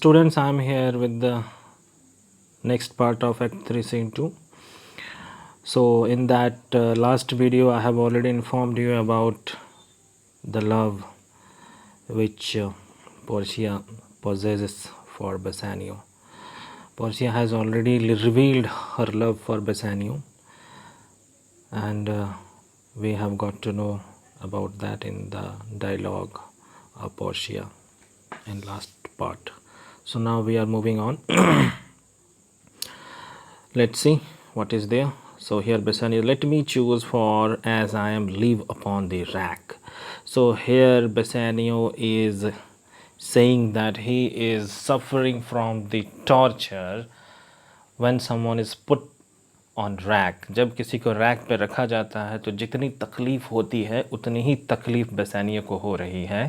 students, I am here with the next part of Act 3 Scene 2. So in that last video I have already informed you about the love which Portia possesses for Bassanio. Portia has already revealed her love for Bassanio, and we have got to know about that in the dialogue of Portia in last part. So now we are moving on. Let's see what is there. So here Bassanio, let me choose, for as I am live upon the rack. So here Bassanio is saying that he is suffering from the torture when someone is put on rack. जब किसी को rack पे रखा जाता है तो जितनी तकलीफ़ होती है उतनी ही तकलीफ़ बेसानियो को हो रही है,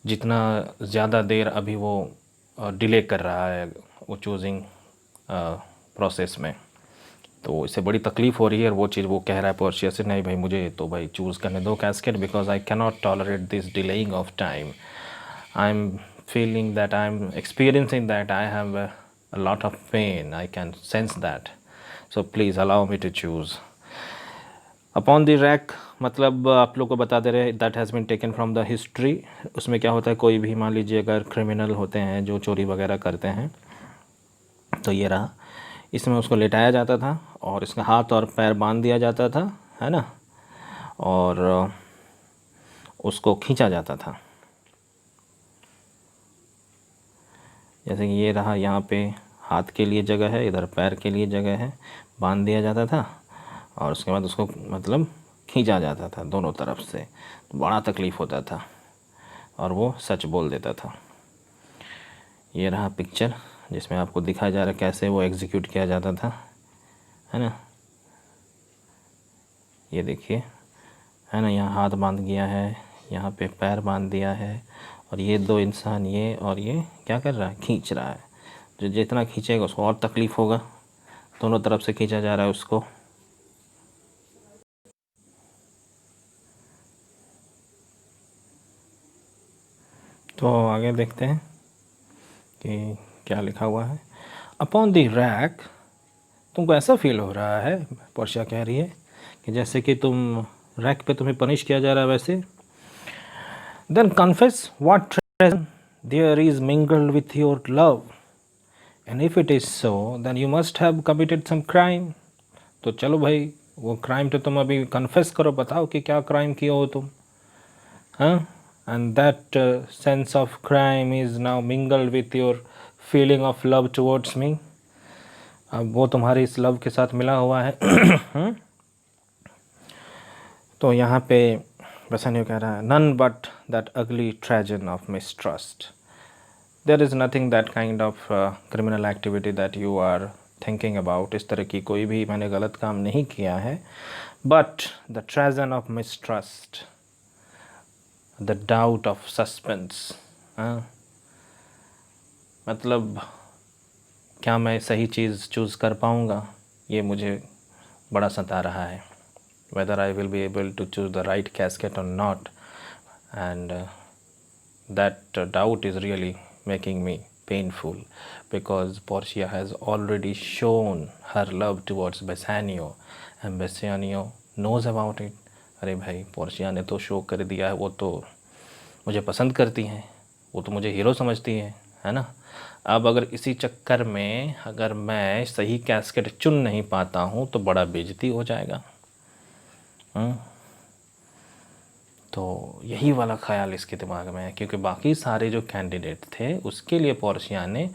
जितना ज़्यादा देर अभी वो डिले कर रहा है वो चूजिंग प्रोसेस में, तो इससे बड़ी तकलीफ़ हो रही है। और वो चीज़ वो कह रहा है पोर्शिया से, नहीं भाई मुझे तो भाई चूज़ करने दो casket, because I can not tolerate this delaying of time. I am feeling that I am experiencing that I have a lot of pain. I can sense that. So please allow me to choose. Upon the rack मतलब आप लोग को बता दे रहे, that has been taken from the history. उसमें क्या होता है, कोई भी मान लीजिए अगर क्रिमिनल होते हैं जो चोरी वगैरह करते हैं, तो ये रहा, इसमें उसको लेटाया जाता था और इसका हाथ और पैर बांध दिया जाता था, है ना, और उसको खींचा जाता था। जैसे कि ये रहा, यहाँ पे हाथ के लिए जगह है, इधर पैर के लिए जगह है, बांध दिया जाता था और उसके बाद उसको मतलब खींचा जाता था दोनों तरफ से, तो बड़ा तकलीफ़ होता था और वो सच बोल देता था। ये रहा पिक्चर जिसमें आपको दिखाया जा रहा है कैसे वो एग्जीक्यूट किया जाता था, है ना। ये देखिए, है ना, यहाँ हाथ बांध गया है, यहाँ पे पैर बांध दिया है, और ये दो इंसान, ये और ये क्या कर रहा है, खींच रहा है। जो जितना खींचेगा उसको और तकलीफ़ होगा, दोनों तरफ से खींचा जा रहा है उसको। तो आगे देखते हैं कि क्या लिखा हुआ है। अपॉन द रैक, तुमको ऐसा फील हो रहा है, पोर्शिया कह रही है, कि जैसे कि तुम रैक पे तुम्हें पनिश किया जा रहा है वैसे। Then confess what treasure there is mingled with your love, and if it is so then you must have committed some crime. तो चलो भाई वो क्राइम तो तुम अभी कन्फेस करो, बताओ कि क्या क्राइम किया हो तुम, हाँ। And that sense of crime is now mingled with your feeling of love towards me. अब वो तुम्हारी इस लव के साथ मिला हुआ है। तो यहाँ पे बसनियो कह रहा है, none but that ugly treason of mistrust, there is nothing that kind of criminal activity that you are thinking about. इस तरह की कोई भी मैंने गलत काम नहीं किया है, but the treason of mistrust, the doubt of suspense, मतलब क्या मैं सही चीज़ चूज़ कर पाऊँगा, ये मुझे बड़ा सता रहा है। whether I will be able to choose the right casket or not, and that doubt is really making me painful, because Portia has already shown her love towards Bassanio and Bassanio knows about it. अरे भाई Portia ने तो show कर दिया है, वो तो मुझे पसंद करती हैं, वो तो मुझे हीरो समझती है ना। अब अगर इसी चक्कर में अगर मैं सही कैस्केट चुन नहीं पाता हूँ तो बड़ा बेइज्जती हो जाएगा। तो यही वाला ख़्याल इसके दिमाग में है, क्योंकि बाकी सारे जो कैंडिडेट थे उसके लिए पोर्शिया ने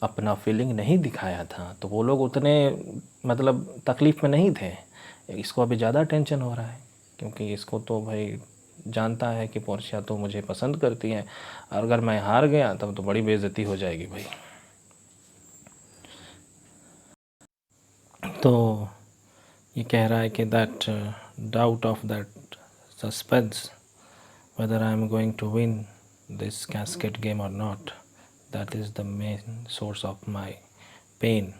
अपना फीलिंग नहीं दिखाया था, तो वो लोग उतने मतलब तकलीफ़ में नहीं थे। इसको अभी ज़्यादा टेंशन हो रहा है, क्योंकि इसको तो भाई जानता है कि पोर्शिया तो मुझे पसंद करती है, और अगर मैं हार गया तब तो बड़ी बेइज्जती हो जाएगी भाई। तो ये कह रहा है कि that doubt of that suspense, whether I am going to win this casket game or not, that is the main source of my pain,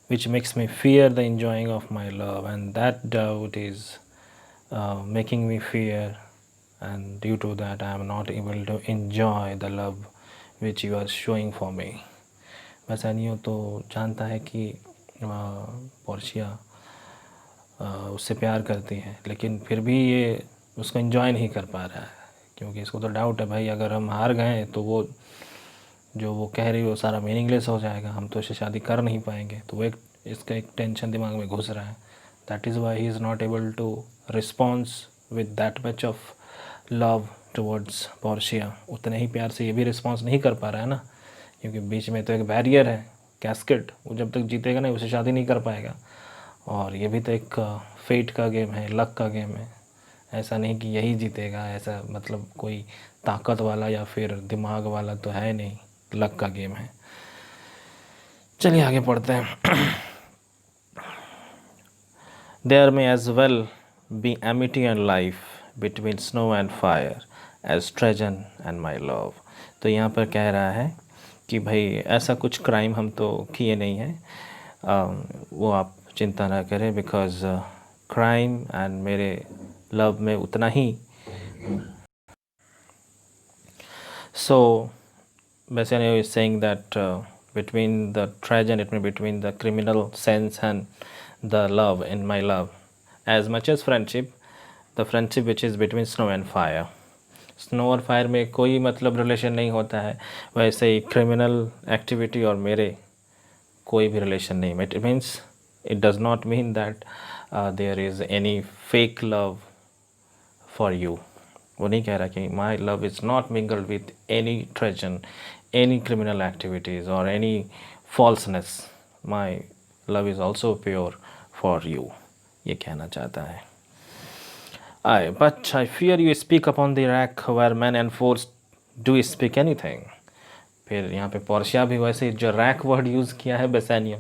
which makes me fear the enjoying of my love, and that doubt is making me fear, and due to that I am not able to enjoy the love which you are showing for me. Bassanio तो जानता है कि Portia उससे प्यार करती है, लेकिन फिर भी ये उसको एंजॉय नहीं कर पा रहा है, क्योंकि इसको तो डाउट है भाई अगर हम हार गए तो वो जो वो कह रही है वो सारा मीनिंगलेस हो जाएगा, हम तो इससे शादी कर नहीं पाएंगे। तो वो एक इसका एक टेंशन दिमाग में घुस रहा है। That is why he is not able to response with that much of love towards Portia. उतने ही प्यार से ये भी रिस्पॉन्स नहीं कर पा रहा है ना, क्योंकि बीच में तो एक बैरियर है, कैस्केट। वो जब तक जीतेगा नहीं उसे शादी नहीं कर पाएगा। और ये भी तो एक फेट का गेम है, लक का गेम है। ऐसा नहीं कि यही जीतेगा, ऐसा मतलब कोई ताकत वाला या फिर दिमाग वाला तो है नहीं, लक का गेम है। चलिए आगे पढ़ते हैं। There may as well be amity and life between snow and fire as treason and my love. तो यहाँ पर कह रहा है कि भाई ऐसा कुछ क्राइम हम तो किए नहीं हैं, वो आप चिंता ना करें, बिकॉज क्राइम एंड मेरे लव में उतना ही। सो Bassanio is saying that between the tragedy, between the criminal sense and the love in my love, as much as friendship, the friendship which is between snow and fire, snow और fire में कोई मतलब relation नहीं होता है, वैसे ही criminal activity और मेरे कोई भी रिलेशन नहीं। It means it does not mean that there is any fake love for you. वो नहीं कह रहा कि my love is not mingled with any treason, any criminal activities और any falseness. My love is also pure for you, ये कहना चाहता है। But I fear you speak upon the rack where men and force do speak anything। फिर यहाँ पे Portia भी वैसे जो रैक वर्ड यूज़ किया है बेसानियो,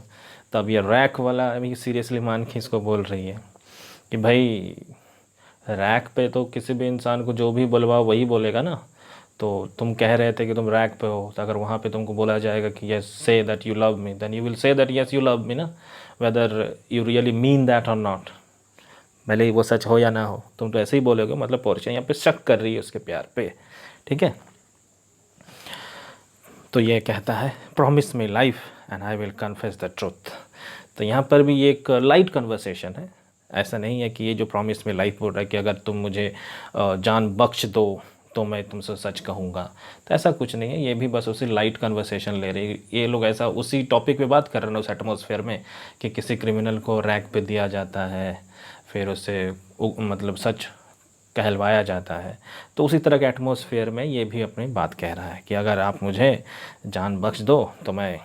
तो अब ये रैक वाला अभी सीरियसली मान के इसको बोल रही है कि भाई रैक पे तो किसी भी इंसान को जो भी बुलवाओ वही बोलेगा ना। तो तुम कह रहे थे कि तुम रैक पे हो, तो अगर वहाँ पे तुमको बोला जाएगा कि yes say that you love me, then you will say that yes you love me ना, whether you really mean that or not. भले ही वो सच हो या ना हो, तुम तो ऐसे ही बोलोगे। मतलब पोर्शिया यहाँ पे शक कर रही है उसके प्यार पे, ठीक है। तो ये कहता है promise me life and I will confess the truth. तो यहाँ पर भी एक लाइट कन्वर्सेशन है। ऐसा नहीं है कि ये जो प्रॉमिस में लाइफ बोल रहा है कि अगर तुम मुझे जान बख्श दो तो मैं तुमसे सच कहूँगा, तो ऐसा कुछ नहीं है। ये भी बस उसी लाइट कन्वर्सेशन ले रही है। ये लोग ऐसा उसी टॉपिक पे बात कर रहे हैं उस एटमॉस्फेयर में कि किसी क्रिमिनल को रैक पे दिया जाता है, फिर उससे मतलब सच कहलवाया जाता है। तो उसी तरह के एटमॉस्फेयर में ये भी अपनी बात कह रहा है कि अगर आप मुझे जान बख्श दो तो मैं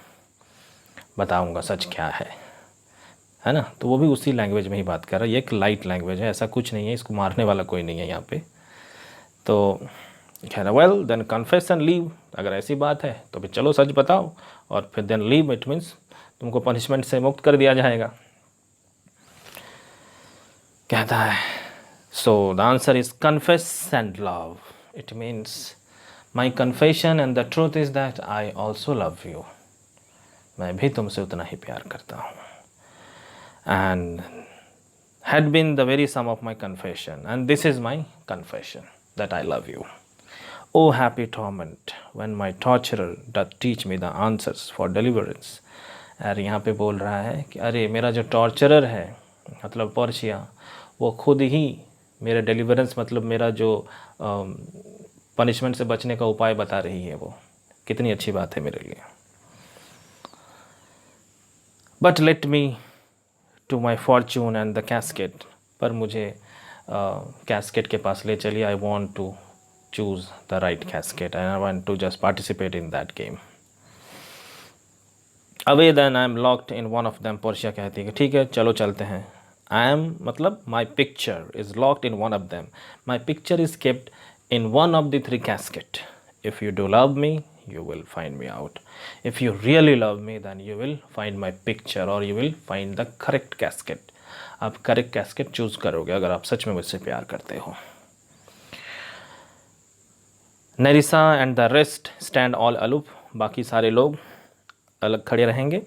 बताऊंगा सच क्या है ना। तो वो भी उसी लैंग्वेज में ही बात कर रहा है। ये एक लाइट लैंग्वेज है, ऐसा कुछ नहीं है, इसको मारने वाला कोई नहीं है यहाँ पे। तो कह रहा well then confess and leave. अगर ऐसी बात है तो फिर चलो सच बताओ और फिर देन लीव, इट मीन्स तुमको पनिशमेंट से मुक्त कर दिया जाएगा। कहता है so the answer is confess and love. It means my confession and the truth is that I also love you. मैं भी तुमसे उतना ही प्यार करता हूँ। And had been the very sum of my confession, and this is my confession that I love you. O happy torment when my torturer doth teach me the answers for deliverance। और यहाँ पे बोल रहा है कि अरे मेरा जो टॉर्चरर है मतलब पोर्शिया, वो खुद ही मेरे डिलीवरेंस मतलब मेरा जो पनिशमेंट से बचने का उपाय बता रही है। वो कितनी अच्छी बात है मेरे लिए। But let me to my fortune and the casket. पर मुझे कैस्केट के पास ले चलिए। I want to choose the right casket and I want to just participate in that game. Away then I am locked in one of them. Portia कहती है कि ठीक है चलो चलते हैं। आई एम मतलब my picture is locked in one of them. My picture is kept in one of the 3 casket. If you do love me you will find me out. If you really love me then you will find my picture or you will find the correct casket। आप correct casket choose करोगे अगर आप सच में मुझसे प्यार करते हो। Nerissa and the rest stand all aloof. बाकी सारे लोग अलग खड़े रहेंगे।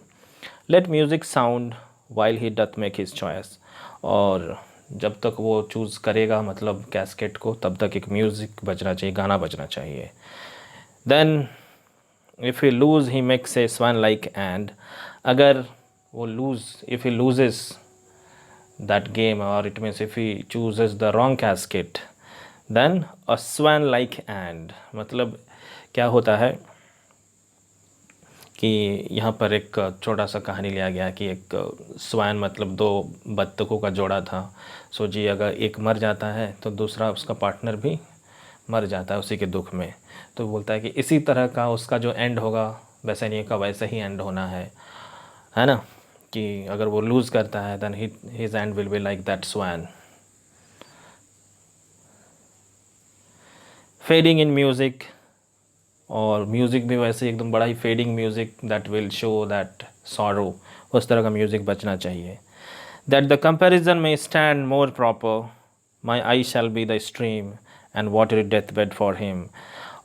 Let music sound while he doth make his choice. और जब तक वो चूज़ करेगा मतलब कैस्केट को, तब तक एक म्यूज़िक बजना चाहिए, गाना बजना चाहिए। Then if he lose he makes a swan like end, अगर वो lose, if he loses that game, or it means if he chooses the wrong casket, then a swan like end, मतलब क्या होता है कि यहाँ पर एक छोटा सा कहानी लिया गया कि एक स्वैन मतलब दो बत्तखों का जोड़ा था। सो जी अगर एक मर जाता है तो दूसरा उसका पार्टनर भी मर जाता है उसी के दुख में। तो बोलता है कि इसी तरह का उसका जो एंड होगा वैसे नहीं का वैसे ही एंड होना है ना, कि अगर वो लूज़ करता है then his end will be like that swan. Fading in music, और म्यूज़िक भी वैसे एकदम बड़ा ही fading music that will show that sorrow, उस तरह का म्यूज़िक बचना चाहिए। That the comparison may stand more proper, my eye shall be the stream and water death bed for him.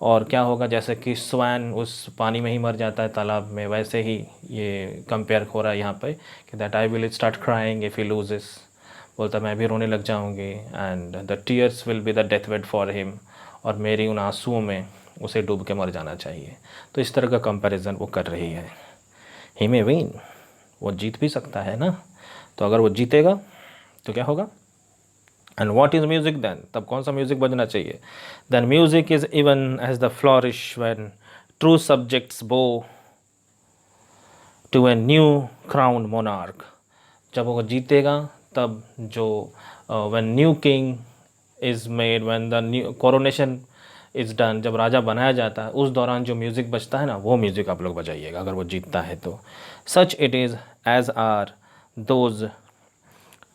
और क्या होगा, जैसे कि स्वैन उस पानी में ही मर जाता है तालाब में, वैसे ही ये कंपेयर हो रहा है यहाँ पे कि that I will start crying if he loses, बोलता मैं भी रोने लग जाऊँगी, and the tears will be the death bed for him, और मेरी उन आंसुओं में उसे डूब के मर जाना चाहिए। तो इस तरह का कंपैरिजन वो कर रही है। ही मे विन, वो जीत भी सकता है ना, तो अगर वो जीतेगा तो क्या होगा। And what is music then, तब कौन सा म्यूज़िक बजना चाहिए। Then music is even as the flourish when true subjects bow to a new crowned monarch, जब वो जीतेगा तब जो when new king is made, when the new coronation is done, जब राजा बनाया जाता है उस दौरान जो म्यूज़िक बजता है ना, वो म्यूज़िक आप लोग बजाइएगा अगर वो जीतता है तो। Such it is as are those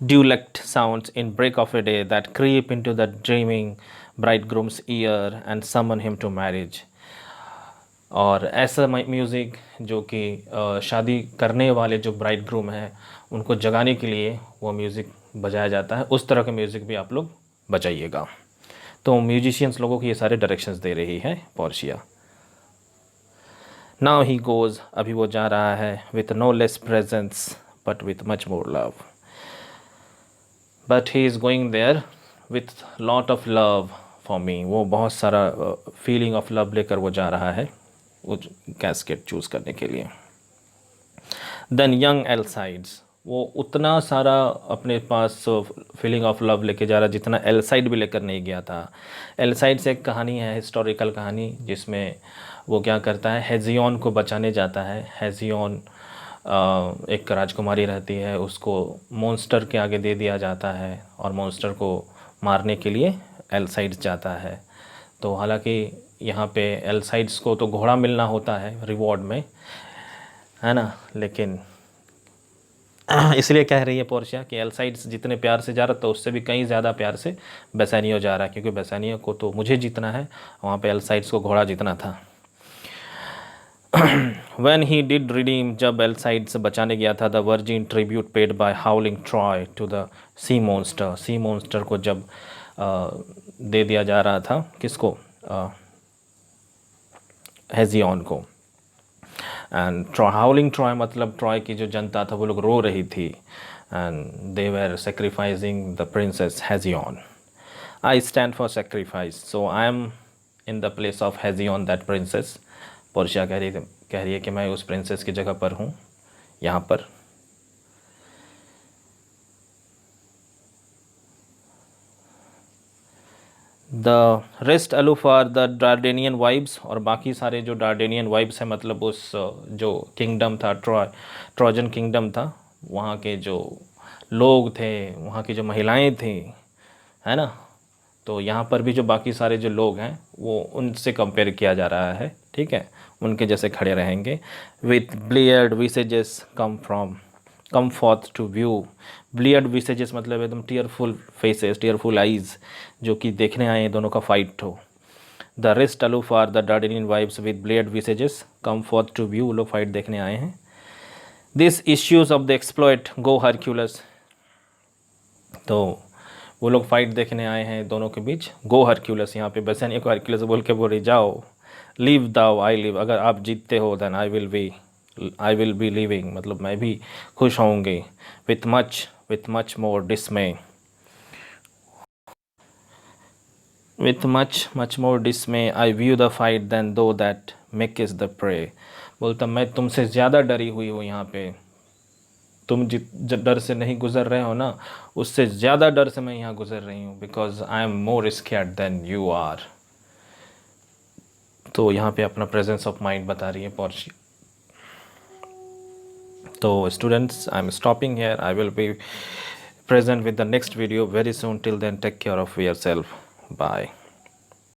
duet sounds in break of a day that creep into the dreaming bridegroom's ear and summon him to marriage। और ऐसा म्यूज़िक जो कि शादी करने वाले जो ब्राइड ग्रूम हैं उनको जगाने के लिए वो म्यूज़िक बजाया जाता है, उस तरह के म्यूज़िक भी आप लोग बजाइएगा। तो म्यूजिशियंस लोगों को ये सारे डायरेक्शंस दे रही है पोर्शिया। नाउ ही गोज़, अभी वो जा रहा है, with no less presence but with much more love, but he is going there with lot of love for me, वो बहुत सारा फीलिंग ऑफ लव लेकर वो जा रहा है वो कैस्केट चूज़ करने के लिए। देन यंग एल्साइड्स, वो उतना सारा अपने पास फीलिंग ऑफ लव लेके जा रहा जितना एल्साइड भी लेकर नहीं गया था। एल्साइड्स एक कहानी है, हिस्टोरिकल कहानी, जिसमें वो क्या करता है, हेजियोन को बचाने जाता है। हेजियोन एक राजकुमारी रहती है, उसको मॉन्स्टर के आगे दे दिया जाता है और मॉन्स्टर को मारने के लिए एल्साइड्स जाता है। तो हालांकि यहाँ पे एल्साइड्स को तो घोड़ा मिलना होता है रिवॉर्ड में, है ना, लेकिन इसलिए कह रही है पोर्शिया कि एल्साइड्स जितने प्यार से जा रहा था उससे भी कहीं ज़्यादा प्यार से बेसानियो जा रहा है, क्योंकि बेसानियो को तो मुझे जीतना है, वहाँ पे एल्साइड्स को घोड़ा जीतना था। When he did redeem, जब एल्साइड्स बचाने गया था, the virgin tribute paid by howling Troy to the sea monster, sea monster को जब दे दिया जा रहा था, किसको, हेजियोन को। एंड हाउलिंग ट्रॉय मतलब ट्रॉय की जो जनता था वो लोग रो रही थी, and they were sacrificing the princess Hesione. I stand for sacrifice, so I am in the place of Hesione that princess. Portia कह रही है कि मैं उस प्रिंसेस की जगह पर हूँ यहाँ पर। The rest aloof are the Dardanian wives, और बाकी सारे जो डार्डेनियन वाइब्स हैं मतलब उस जो किंगडम था, ट्रोजन किंगडम था, वहाँ के जो लोग थे, वहाँ की जो महिलाएं थी, है ना, तो यहाँ पर भी जो बाकी सारे जो लोग हैं वो उनसे कंपेयर किया जा रहा है, ठीक है, उनके जैसे खड़े रहेंगे। With bleared visages come forth to view, bleared visages मतलब एकदम टीयरफुल फेसेस, टीयरफुल आइज़, जो कि देखने आए हैं दोनों का फाइट हो। The rest aloof are the Dardanian wives with bleared visages come forth to view, वो लोग फाइट देखने आए हैं। This issues of the exploit go Hercules, तो वो लोग फाइट देखने आए हैं दोनों के बीच, गो हरक्यूलस, यहाँ पे बेसानियो को हरक्यूलस बोल के बोले जाओ, लीव दाओ आई लिव, अगर आप जीतते हो then I will be living, मतलब मैं भी खुश होंगे। With much more dismay, With much more dismay I view the fight than though that makes the prey. बोलता मैं तुमसे ज़्यादा डरी हुई हूँ यहाँ पे, तुम जिस डर से नहीं गुजर रहे हो ना, उससे ज़्यादा डर से मैं यहाँ गुजर रही हूँ, because I am more scared than you are. तो यहाँ पे अपना प्रेजेंस ऑफ माइंड बता रही है पोर्शिया. तो students, I am stopping here. I will B present with the next video very soon. Till then, take care of yourself. Bye.